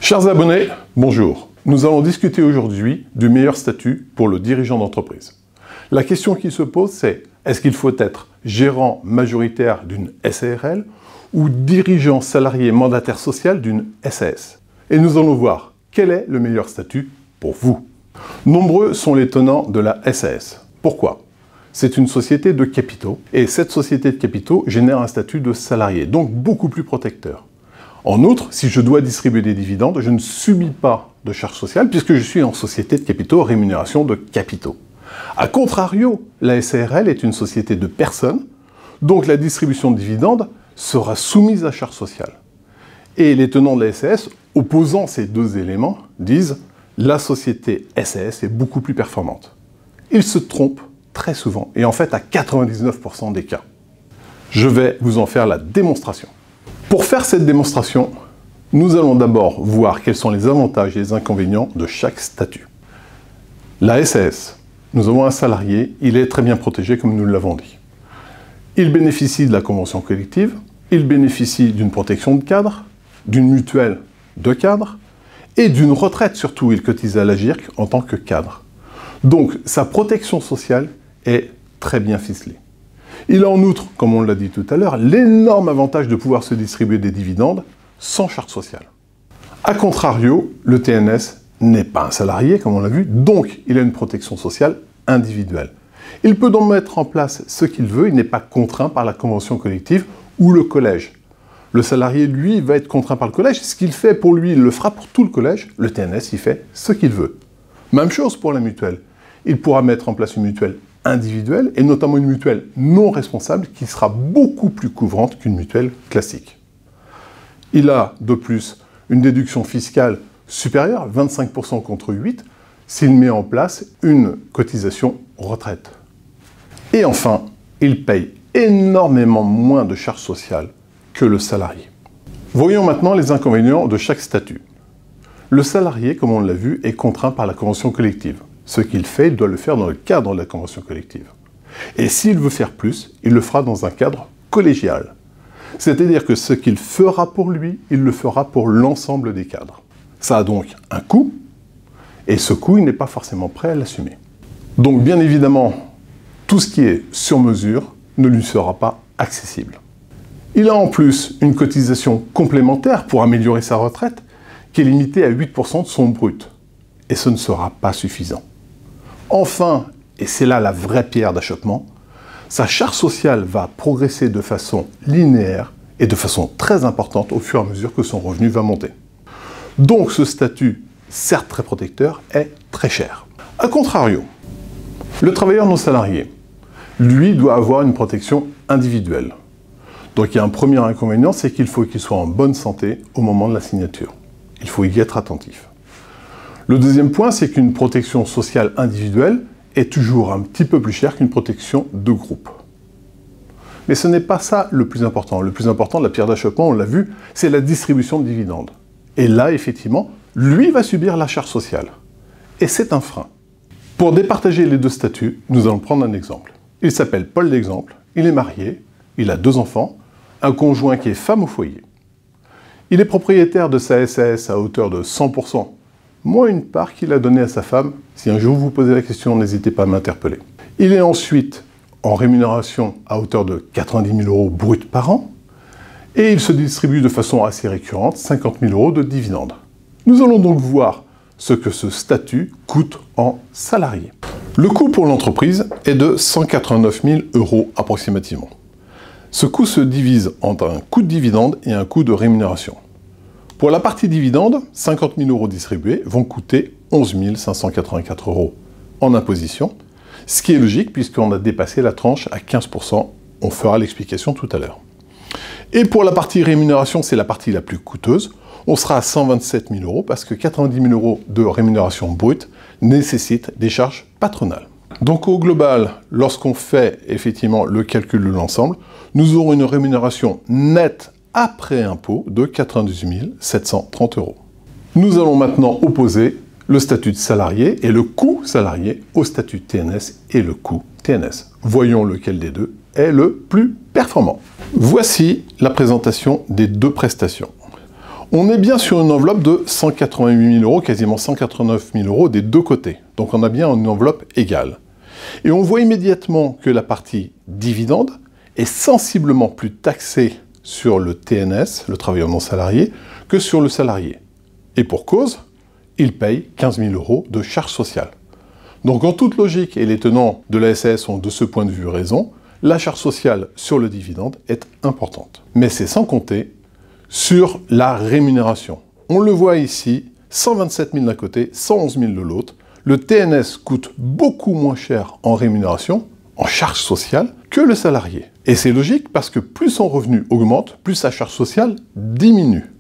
Chers abonnés, bonjour. Nous allons discuter aujourd'hui du meilleur statut pour le dirigeant d'entreprise. La question qui se pose, c'est est-ce qu'il faut être gérant majoritaire d'une SARL ou dirigeant salarié mandataire social d'une SAS? Et nous allons voir quel est le meilleur statut pour vous. Nombreux sont les tenants de la SAS. Pourquoi? C'est une société de capitaux et cette société de capitaux génère un statut de salarié, donc beaucoup plus protecteur. En outre, si je dois distribuer des dividendes, je ne subis pas de charges sociales puisque je suis en société de capitaux, rémunération de capitaux. A contrario, la SARL est une société de personnes, donc la distribution de dividendes sera soumise à charges sociales. Et les tenants de la SAS, opposant ces deux éléments, disent « la société SAS est beaucoup plus performante ». Ils se trompent très souvent, et en fait à 99% des cas. Je vais vous en faire la démonstration. Pour faire cette démonstration, nous allons d'abord voir quels sont les avantages et les inconvénients de chaque statut. La SAS, nous avons un salarié, il est très bien protégé comme nous l'avons dit. Il bénéficie de la convention collective, il bénéficie d'une protection de cadre, d'une mutuelle de cadre et d'une retraite surtout, il cotise à la GIRC en tant que cadre. Donc sa protection sociale est très bien ficelée. Il a en outre, comme on l'a dit tout à l'heure, l'énorme avantage de pouvoir se distribuer des dividendes sans charge sociale. A contrario, le TNS n'est pas un salarié, comme on l'a vu, donc il a une protection sociale individuelle. Il peut donc mettre en place ce qu'il veut, il n'est pas contraint par la convention collective ou le collège. Le salarié, lui, va être contraint par le collège. Ce qu'il fait pour lui, il le fera pour tout le collège. Le TNS, il fait ce qu'il veut. Même chose pour la mutuelle. Il pourra mettre en place une mutuelle individuelle, et notamment une mutuelle non responsable qui sera beaucoup plus couvrante qu'une mutuelle classique. Il a de plus une déduction fiscale supérieure, 25% contre 8%, s'il met en place une cotisation retraite. Et enfin, il paye énormément moins de charges sociales que le salarié. Voyons maintenant les inconvénients de chaque statut. Le salarié, comme on l'a vu, est contraint par la convention collective. Ce qu'il fait, il doit le faire dans le cadre de la convention collective. Et s'il veut faire plus, il le fera dans un cadre collégial. C'est-à-dire que ce qu'il fera pour lui, il le fera pour l'ensemble des cadres. Ça a donc un coût, et ce coût, il n'est pas forcément prêt à l'assumer. Donc bien évidemment, tout ce qui est sur mesure ne lui sera pas accessible. Il a en plus une cotisation complémentaire pour améliorer sa retraite, qui est limitée à 8% de son brut. Et ce ne sera pas suffisant. Enfin, et c'est là la vraie pierre d'achoppement, sa charge sociale va progresser de façon linéaire et de façon très importante au fur et à mesure que son revenu va monter. Donc ce statut, certes très protecteur, est très cher. A contrario, le travailleur non salarié, lui, doit avoir une protection individuelle. Donc il y a un premier inconvénient, c'est qu'il faut qu'il soit en bonne santé au moment de la signature. Il faut y être attentif. Le deuxième point, c'est qu'une protection sociale individuelle est toujours un petit peu plus chère qu'une protection de groupe. Mais ce n'est pas ça le plus important. Le plus important, la pierre d'achoppement, on l'a vu, c'est la distribution de dividendes. Et là, effectivement, lui va subir la charge sociale. Et c'est un frein. Pour départager les deux statuts, nous allons prendre un exemple. Il s'appelle Paul d'Exemple, il est marié, il a 2 enfants, un conjoint qui est femme au foyer. Il est propriétaire de sa SAS à hauteur de 100%, moins une part qu'il a donnée à sa femme. Si un jour vous posez la question, n'hésitez pas à m'interpeller. Il est ensuite en rémunération à hauteur de 90 000 € bruts par an, et il se distribue de façon assez récurrente 50 000 € de dividendes. Nous allons donc voir ce que ce statut coûte en salarié. Le coût pour l'entreprise est de 189 000 € approximativement. Ce coût se divise entre un coût de dividende et un coût de rémunération. Pour la partie dividende, 50 000 € distribués vont coûter 11 584 € en imposition, ce qui est logique puisqu'on a dépassé la tranche à 15%. On fera l'explication tout à l'heure. Et pour la partie rémunération, c'est la partie la plus coûteuse. On sera à 127 000 € parce que 90 000 € de rémunération brute nécessitent des charges patronales. Donc au global, lorsqu'on fait effectivement le calcul de l'ensemble, nous aurons une rémunération nette après impôt de 98 730 €. Nous allons maintenant opposer le statut de salarié et le coût salarié au statut TNS et le coût TNS. Voyons lequel des deux est le plus performant. Voici la présentation des deux prestations. On est bien sur une enveloppe de 188 000 €, quasiment 189 000 € des deux côtés. Donc on a bien une enveloppe égale. Et on voit immédiatement que la partie dividende est sensiblement plus taxée sur le TNS, le travailleur non salarié, que sur le salarié. Et pour cause, il paye 15 000 € de charges sociales. Donc en toute logique, et les tenants de la SAS ont de ce point de vue raison, la charge sociale sur le dividende est importante. Mais c'est sans compter sur la rémunération. On le voit ici, 127 000 d'un côté, 111 000 de l'autre. Le TNS coûte beaucoup moins cher en rémunération, en charge sociale, que le salarié. Et c'est logique parce que plus son revenu augmente, plus sa charge sociale diminue.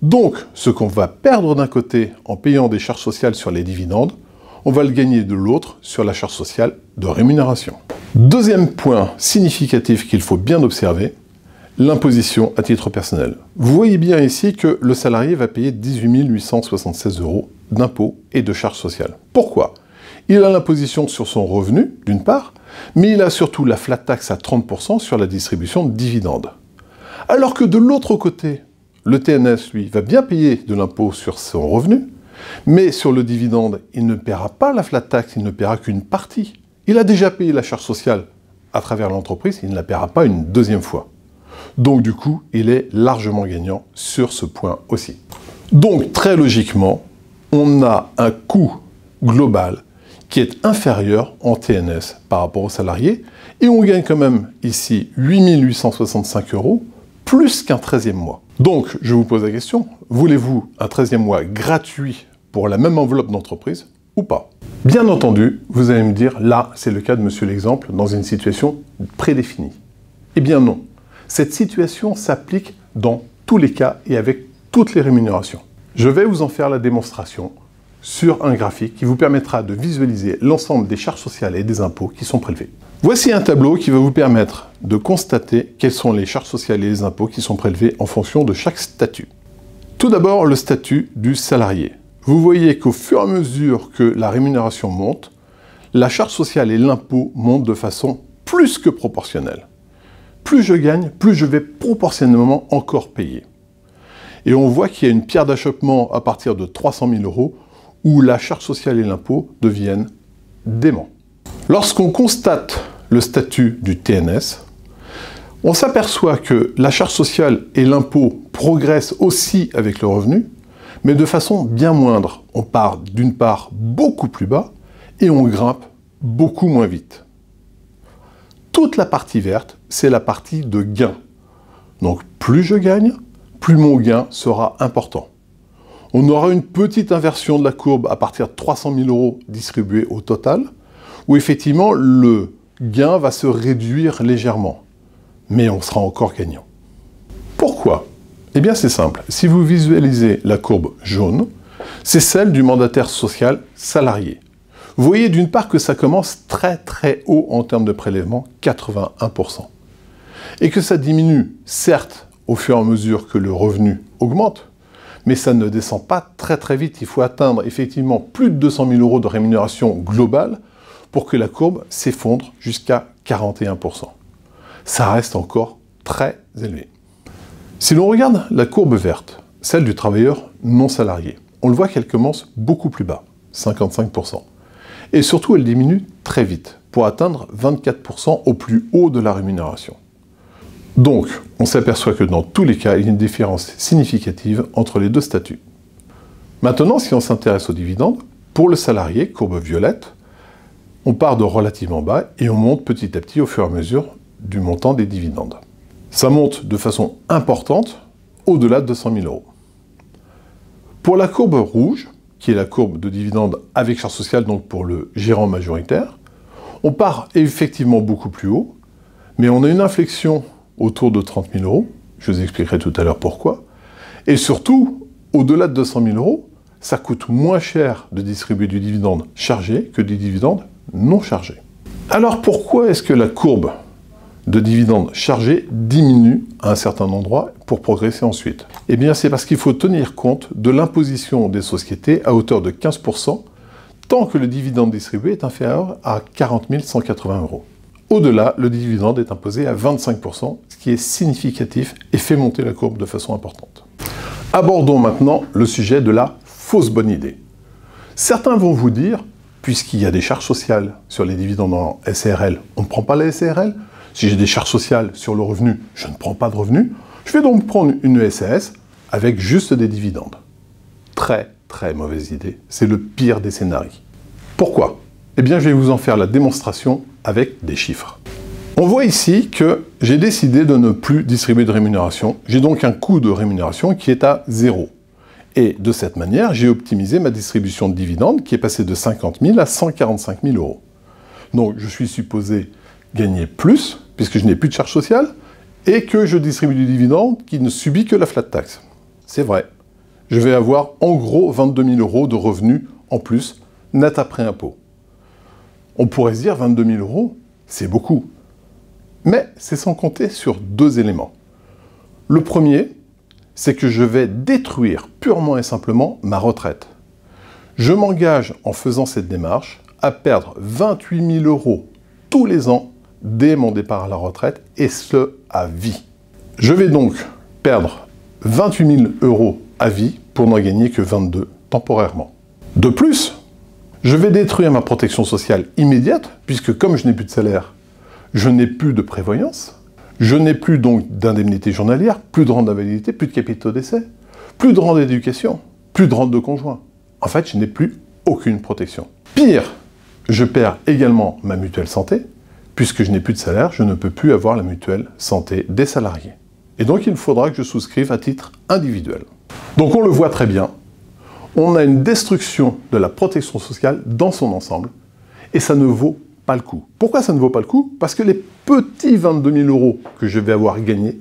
Donc, ce qu'on va perdre d'un côté en payant des charges sociales sur les dividendes, on va le gagner de l'autre sur la charge sociale de rémunération. Deuxième point significatif qu'il faut bien observer, l'imposition à titre personnel. Vous voyez bien ici que le salarié va payer 18 876 € d'impôts et de charges sociales. Pourquoi? Il a l'imposition sur son revenu, d'une part, mais il a surtout la flat tax à 30% sur la distribution de dividendes. Alors que de l'autre côté, le TNS, lui, va bien payer de l'impôt sur son revenu, mais sur le dividende, il ne paiera pas la flat tax, il ne paiera qu'une partie. Il a déjà payé la charge sociale à travers l'entreprise, il ne la paiera pas une deuxième fois. Donc du coup, il est largement gagnant sur ce point aussi. Donc très logiquement, on a un coût global qui est inférieur en TNS par rapport aux salariés, et on gagne quand même ici 8 865 € plus qu'un 13e mois. Donc, je vous pose la question, voulez-vous un 13e mois gratuit pour la même enveloppe d'entreprise ou pas? Bien entendu, vous allez me dire, là, c'est le cas de monsieur l'exemple, dans une situation prédéfinie. Eh bien non. Cette situation s'applique dans tous les cas et avec toutes les rémunérations. Je vais vous en faire la démonstration sur un graphique qui vous permettra de visualiser l'ensemble des charges sociales et des impôts qui sont prélevés. Voici un tableau qui va vous permettre de constater quelles sont les charges sociales et les impôts qui sont prélevés en fonction de chaque statut. Tout d'abord, le statut du salarié. Vous voyez qu'au fur et à mesure que la rémunération monte, la charge sociale et l'impôt montent de façon plus que proportionnelle. Plus je gagne, plus je vais proportionnellement encore payer. Et on voit qu'il y a une pierre d'achoppement à partir de 300 000 € où la charge sociale et l'impôt deviennent déments. Lorsqu'on constate le statut du TNS, on s'aperçoit que la charge sociale et l'impôt progressent aussi avec le revenu, mais de façon bien moindre. On part d'une part beaucoup plus bas et on grimpe beaucoup moins vite. Toute la partie verte, c'est la partie de gain. Donc plus je gagne, plus mon gain sera important. On aura une petite inversion de la courbe à partir de 300 000 € distribués au total, où effectivement le gain va se réduire légèrement. Mais on sera encore gagnant. Pourquoi? Eh bien c'est simple. Si vous visualisez la courbe jaune, c'est celle du mandataire social salarié. Vous voyez d'une part que ça commence très très haut en termes de prélèvement, 81%. Et que ça diminue, certes, au fur et à mesure que le revenu augmente, mais ça ne descend pas très très vite. Il faut atteindre effectivement plus de 200 000 € de rémunération globale pour que la courbe s'effondre jusqu'à 41%. Ça reste encore très élevé. Si l'on regarde la courbe verte, celle du travailleur non salarié, on le voit qu'elle commence beaucoup plus bas, 55%. Et surtout, elle diminue très vite, pour atteindre 24% au plus haut de la rémunération. Donc, on s'aperçoit que dans tous les cas, il y a une différence significative entre les deux statuts. Maintenant, si on s'intéresse aux dividendes, pour le salarié, courbe violette, on part de relativement bas et on monte petit à petit au fur et à mesure du montant des dividendes. Ça monte de façon importante au-delà de 200 000 €. Pour la courbe rouge, qui est la courbe de dividendes avec charge sociale, donc pour le gérant majoritaire, on part effectivement beaucoup plus haut, mais on a une inflexion autour de 30 000 €, je vous expliquerai tout à l'heure pourquoi, et surtout, au-delà de 200 000 €, ça coûte moins cher de distribuer du dividende chargé que du dividende non chargé. Alors pourquoi est-ce que la courbe de dividendes chargés diminue à un certain endroit pour progresser ensuite? Eh bien c'est parce qu'il faut tenir compte de l'imposition des sociétés à hauteur de 15% tant que le dividende distribué est inférieur à 40 180 €. Au-delà, le dividende est imposé à 25%, ce qui est significatif et fait monter la courbe de façon importante. Abordons maintenant le sujet de la fausse bonne idée. Certains vont vous dire, puisqu'il y a des charges sociales sur les dividendes en SARL, on ne prend pas la SARL. Si j'ai des charges sociales sur le revenu, je ne prends pas de revenu. Je vais donc prendre une SAS avec juste des dividendes. Très, très mauvaise idée. C'est le pire des scénarios. Pourquoi? Eh bien, je vais vous en faire la démonstration avec des chiffres. On voit ici que j'ai décidé de ne plus distribuer de rémunération. J'ai donc un coût de rémunération qui est à 0. Et de cette manière, j'ai optimisé ma distribution de dividendes qui est passée de 50 000 à 145 000 euros. Donc, je suis supposé gagner plus, puisque je n'ai plus de charges sociales, et que je distribue du dividende qui ne subit que la flat tax. C'est vrai. Je vais avoir en gros 22 000 euros de revenus en plus, net après impôt. On pourrait se dire 22 000 euros, c'est beaucoup. Mais c'est sans compter sur deux éléments. Le premier, c'est que je vais détruire purement et simplement ma retraite. Je m'engage en faisant cette démarche à perdre 28 000 euros tous les ans dès mon départ à la retraite, et ce, à vie. Je vais donc perdre 28 000 euros à vie pour n'en gagner que 22 temporairement. De plus, je vais détruire ma protection sociale immédiate, puisque comme je n'ai plus de salaire, je n'ai plus de prévoyance, je n'ai plus donc d'indemnité journalière, plus de rente d'invalidité, plus de capitaux d'essai, plus de rente d'éducation, plus de rente de conjoint. En fait, je n'ai plus aucune protection. Pire, je perds également ma mutuelle santé, puisque je n'ai plus de salaire, je ne peux plus avoir la mutuelle santé des salariés. Et donc, il faudra que je souscrive à titre individuel. Donc, on le voit très bien, on a une destruction de la protection sociale dans son ensemble, et ça ne vaut pas le coup. Pourquoi ça ne vaut pas le coup? Parce que les petits 22 000 euros que je vais avoir gagnés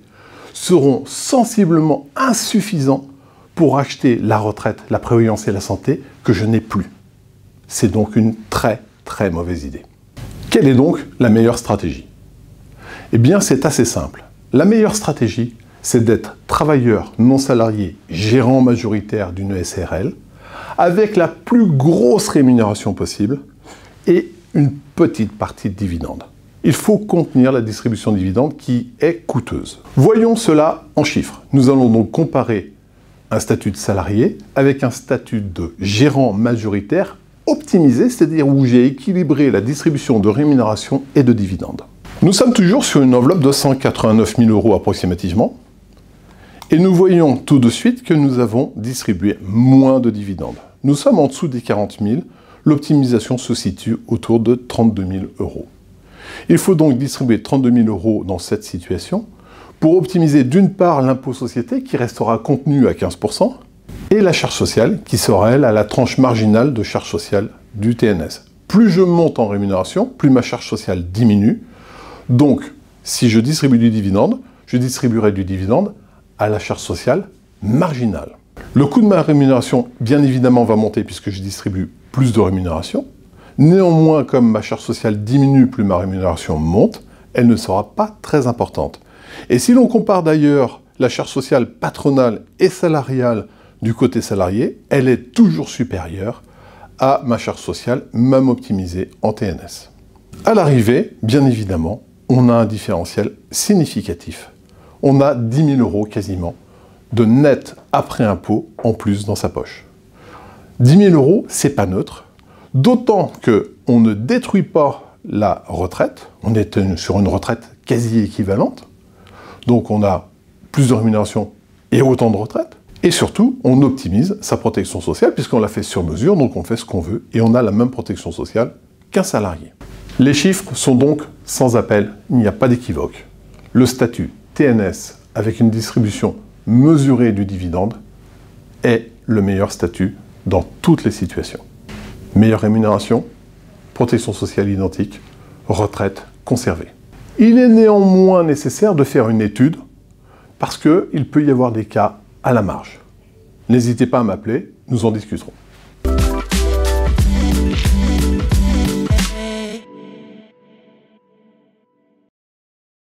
seront sensiblement insuffisants pour acheter la retraite, la prévoyance et la santé que je n'ai plus. C'est donc une très, très mauvaise idée. Quelle est donc la meilleure stratégie? Eh bien, c'est assez simple. La meilleure stratégie, c'est d'être travailleur non salarié, gérant majoritaire d'une SARL, avec la plus grosse rémunération possible et une petite partie de dividendes. Il faut contenir la distribution de dividendes qui est coûteuse. Voyons cela en chiffres. Nous allons donc comparer un statut de salarié avec un statut de gérant majoritaire optimisé, c'est-à-dire où j'ai équilibré la distribution de rémunération et de dividendes. Nous sommes toujours sur une enveloppe de 189 000 euros approximativement, et nous voyons tout de suite que nous avons distribué moins de dividendes. Nous sommes en dessous des 40 000, l'optimisation se situe autour de 32 000 euros. Il faut donc distribuer 32 000 euros dans cette situation pour optimiser d'une part l'impôt société qui restera contenu à 15%, et la charge sociale, qui sera, elle, à la tranche marginale de charge sociale du TNS. Plus je monte en rémunération, plus ma charge sociale diminue. Donc, si je distribue du dividende, je distribuerai du dividende à la charge sociale marginale. Le coût de ma rémunération, bien évidemment, va monter puisque je distribue plus de rémunération. Néanmoins, comme ma charge sociale diminue, plus ma rémunération monte, elle ne sera pas très importante. Et si l'on compare d'ailleurs la charge sociale patronale et salariale du côté salarié, elle est toujours supérieure à ma charge sociale, même optimisée en TNS. À l'arrivée, bien évidemment, on a un différentiel significatif. On a 10 000 euros quasiment de net après impôt en plus dans sa poche. 10 000 euros, c'est pas neutre, d'autant qu'on ne détruit pas la retraite, on est sur une retraite quasi équivalente, donc on a plus de rémunération et autant de retraite. Et surtout, on optimise sa protection sociale puisqu'on l'a fait sur mesure, donc on fait ce qu'on veut et on a la même protection sociale qu'un salarié. Les chiffres sont donc sans appel, il n'y a pas d'équivoque. Le statut TNS avec une distribution mesurée du dividende est le meilleur statut dans toutes les situations. Meilleure rémunération, protection sociale identique, retraite conservée. Il est néanmoins nécessaire de faire une étude parce qu'il peut y avoir des cas à la marge. N'hésitez pas à m'appeler, nous en discuterons.